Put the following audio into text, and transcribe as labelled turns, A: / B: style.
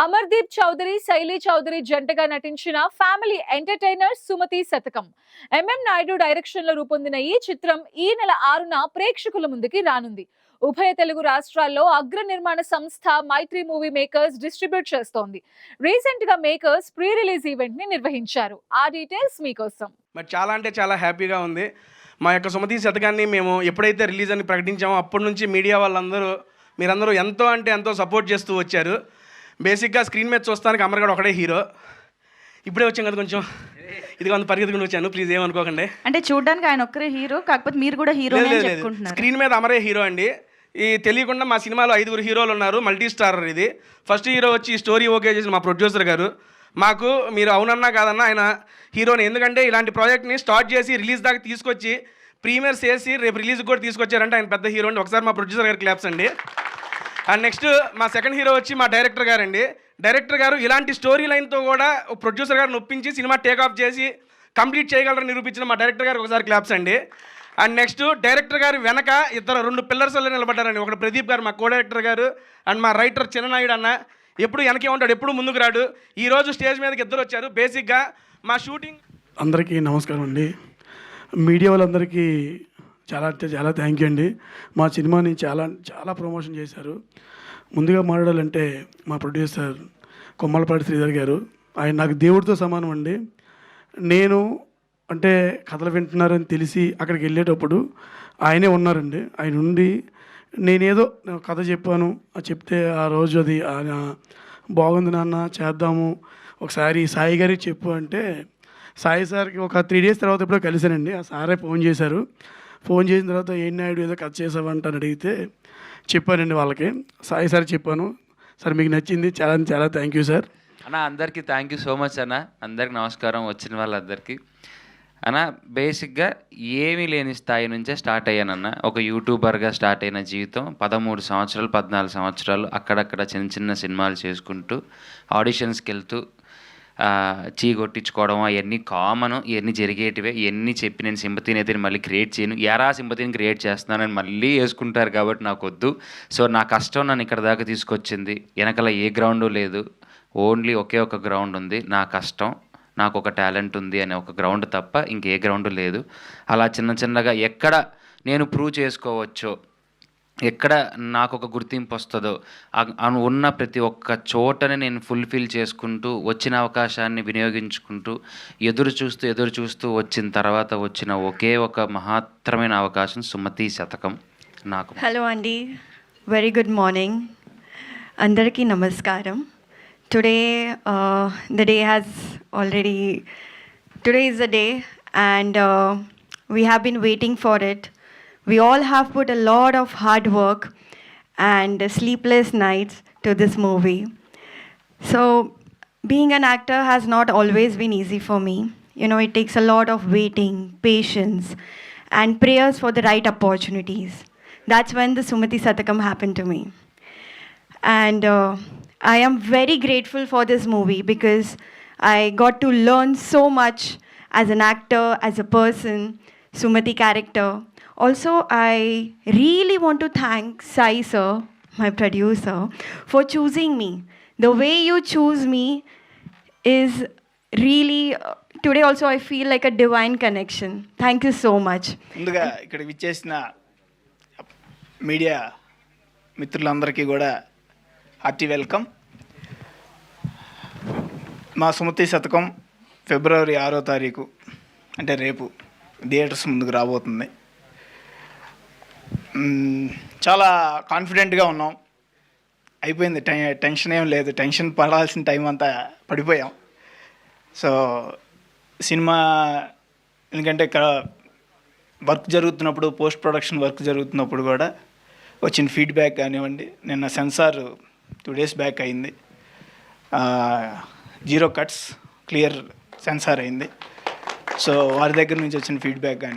A: అమర్దీప్ చౌదరి, శైలి చౌదరి జంటగా నటించిన ఫ్యామిలీ ఎంటర్టైనర్ సుమతి శతకం. ఎంఎం నాయుడు డైరెక్షన్ లో రూపొందిన ఈ చిత్రం ఈ నెల 6న ప్రేక్షకుల ముందుకి రానుంది. ఉభయ తెలుగు రాష్ట్రాల్లో అగ్ర నిర్మాణ సంస్థ మైత్రి మూవీ మేకర్స్ డిస్ట్రిబ్యూట్ చేస్తోంది. రీసెంట్ గా మేకర్స్ ప్రీ రిలీజ్ ఈవెంట్ ని నిర్వహించారు. ఆ డీటెయిల్స్ మీకోసం.
B: చాలా అంటే చాలా హ్యాపీగా ఉంది. మా యొక్క సుమతి శతకాన్ని మేము ఎప్పుడైతే రిలీజ్ అని ప్రకటించామో అప్పటి నుంచి మీడియా వాళ్ళందరూ మీరందరూ ఎంతో అంటే ఎంతో సపోర్ట్ చేస్తూ వచ్చారు. బేసిక్గా స్క్రీన్ మీద చూస్తానికి అమర్గాడు ఒకడే హీరో. ఇప్పుడే వచ్చాం కదా, కొంచెం ఇది కొంత పరిగెత్తుకుని వచ్చాను, ప్లీజ్ ఏమనుకోకండి.
C: అంటే చూడడానికి ఆయన ఒక్కరే హీరో, కాకపోతే మీరు కూడా హీరో.
B: స్క్రీన్ మీద అమరే హీరో అండి. ఈ తెలియకుండా మా సినిమాలో 5 హీరోలు ఉన్నారు, మల్టీ స్టారర్ ఇది. ఫస్ట్ హీరో వచ్చి స్టోరీ ఓకే చేసిన మా ప్రొడ్యూసర్ గారు. మాకు మీరు అవునన్నా కాదన్నా ఆయన హీరోని, ఎందుకంటే ఇలాంటి ప్రాజెక్ట్ని స్టార్ట్ చేసి రిలీజ్ దాకా తీసుకొచ్చి ప్రీమియర్స్ చేసి రేపు రిలీజ్ కూడా తీసుకొచ్చారంటే ఆయన పెద్ద హీరో అండి. ఒకసారి మా ప్రొడ్యూసర్ గారు క్లాప్స్ అండి. అండ్ నెక్స్ట్ మా సెకండ్ హీరో వచ్చి మా డైరెక్టర్ గారండి. డైరెక్టర్ గారు ఇలాంటి స్టోరీ లైన్తో కూడా ప్రొడ్యూసర్ గారిని ఒప్పించి సినిమా టేక్ఆఫ్ చేసి కంప్లీట్ చేయగలరని నిరూపించిన మా డైరెక్టర్ గారికి ఒకసారి క్లాప్స్ అండి. అండ్ నెక్స్ట్ డైరెక్టర్ గారు వెనక 2 పిల్లర్స్లో నిలబడ్డారండి. ఒకటి ప్రదీప్ గారు మా కో డైరెక్టర్ గారు, అండ్ మా రైటర్ చిన్ననాయుడు అన్న. ఎప్పుడు వెనకే ఉంటాడు, ఎప్పుడు ముందుకు రాడు. ఈరోజు స్టేజ్ మీదకి 2 వచ్చారు. బేసిక్గా మా షూటింగ్.
D: అందరికీ నమస్కారం అండి. మీడియా వాళ్ళందరికీ చాలా అంటే చాలా థ్యాంక్ యూ అండి. మా సినిమాని చాలా చాలా ప్రమోషన్ చేశారు. ముందుగా మాట్లాడాలంటే మా ప్రొడ్యూసర్ కొమ్మలపాటి శ్రీధర్ గారు, ఆయన నాకు దేవుడితో సమానం అండి. నేను అంటే కథలు వింటున్నారని తెలిసి అక్కడికి వెళ్ళేటప్పుడు ఆయనే ఉన్నారండి. ఆయన ఉండి నేనేదో కథ చెప్పాను, చెప్తే ఆ రోజు అది ఆయన బాగుంది నాన్న చేద్దాము, ఒకసారి సాయి గారికి చెప్పు అంటే సాయి సార్కి ఒక 3 days తర్వాత ఎప్పుడో కలిశానండి. ఆ సారే ఫోన్ చేశారు. ఫోన్ చేసిన తర్వాత ఏం నాయుడు ఏదో కథ చేసావంటని అడిగితే చెప్పానండి వాళ్ళకి. సాయి సార్ చెప్పాను, సార్ మీకు నచ్చింది, చాలా చాలా థ్యాంక్ యూ సార్.
E: అన్న అందరికీ థ్యాంక్ యూ సో మచ్ అన్న. అందరికి నమస్కారం, వచ్చిన వాళ్ళందరికీ. అన్న బేసిక్గా ఏమీ లేని స్థాయి నుంచే స్టార్ట్ అయ్యానన్న. ఒక యూట్యూబర్గా స్టార్ట్ అయిన జీవితం 13 సంవత్సరాలు 14 సంవత్సరాలు అక్కడక్కడ చిన్న చిన్న సినిమాలు చేసుకుంటూ ఆడిషన్స్కి వెళ్తూ చీ కొట్టించుకోవడం అవన్నీ కామన్, ఇవన్నీ జరిగేటివే. ఇవన్నీ చెప్పి నేను సింపతిని అయితే మళ్ళీ క్రియేట్ చేయను. ఎరా సింపతిని క్రియేట్ చేస్తున్నానని మళ్ళీ వేసుకుంటారు కాబట్టి నాకు వద్దు. సో నా కష్టం నన్ను ఇక్కడ దాకా తీసుకొచ్చింది. వెనకాల ఏ గ్రౌండు లేదు, ఓన్లీ ఒకే ఒక గ్రౌండ్ ఉంది, నా కష్టం, నాకు ఒక టాలెంట్ ఉంది అనే ఒక గ్రౌండ్ తప్ప ఇంకే గ్రౌండ్ లేదు. అలా చిన్న చిన్నగా ఎక్కడ నేను ప్రూవ్ చేసుకోవచ్చో, ఎక్కడ నాకు ఒక గుర్తింపు వస్తుందో ఉన్న ప్రతి ఒక్క చోటనే నేను ఫుల్ఫిల్ చేసుకుంటూ వచ్చిన అవకాశాన్ని వినియోగించుకుంటూ ఎదురు చూస్తూ వచ్చిన తర్వాత వచ్చిన ఒకే ఒక మహత్తరమైన అవకాశం సుమతి శతకం నాకు.
C: హలో అండి, వెరీ గుడ్ మార్నింగ్, అందరికీ నమస్కారం. Today is the day and we have been waiting for it. We all have put a lot of hard work and sleepless nights to this movie. So, being an actor has not always been easy for me. You know, it takes a lot of waiting, patience, and prayers for the right opportunities. That's when the Sumati Satakam happened to me. And I am very grateful for this movie because I got to learn so much as an actor, as a person, Sumati character. Also, I really want to thank Sai sir, my producer, for choosing me. The way you choose me is really, today also I feel like a divine connection. Thank you so much.
F: ముందుగా ఇక్కడ విచ్చేసిన media మిత్రులందరికీ కూడా hearty welcome. మా సుమతి శతకం February 6వ తారీఖు అంటే రేపు థియేటర్స్ ముందుకు రాబోతుంది. చాలా కాన్ఫిడెంట్గా ఉన్నాం. అయిపోయింది, టెన్షన్ ఏం లేదు. టెన్షన్ పడాల్సిన టైం అంతా పడిపోయాం. సో సినిమా ఎందుకంటే ఇక్కడ వర్క్ జరుగుతున్నప్పుడు, పోస్ట్ ప్రొడక్షన్ వర్క్ జరుగుతున్నప్పుడు కూడా వచ్చిన ఫీడ్బ్యాక్ కానివ్వండి. నిన్న సెన్సార్ 2 days బ్యాక్ అయింది, 0 cuts క్లియర్ సెన్సార్ అయింది. సో వారి దగ్గర నుంచి వచ్చిన ఫీడ్బ్యాక్ కానీ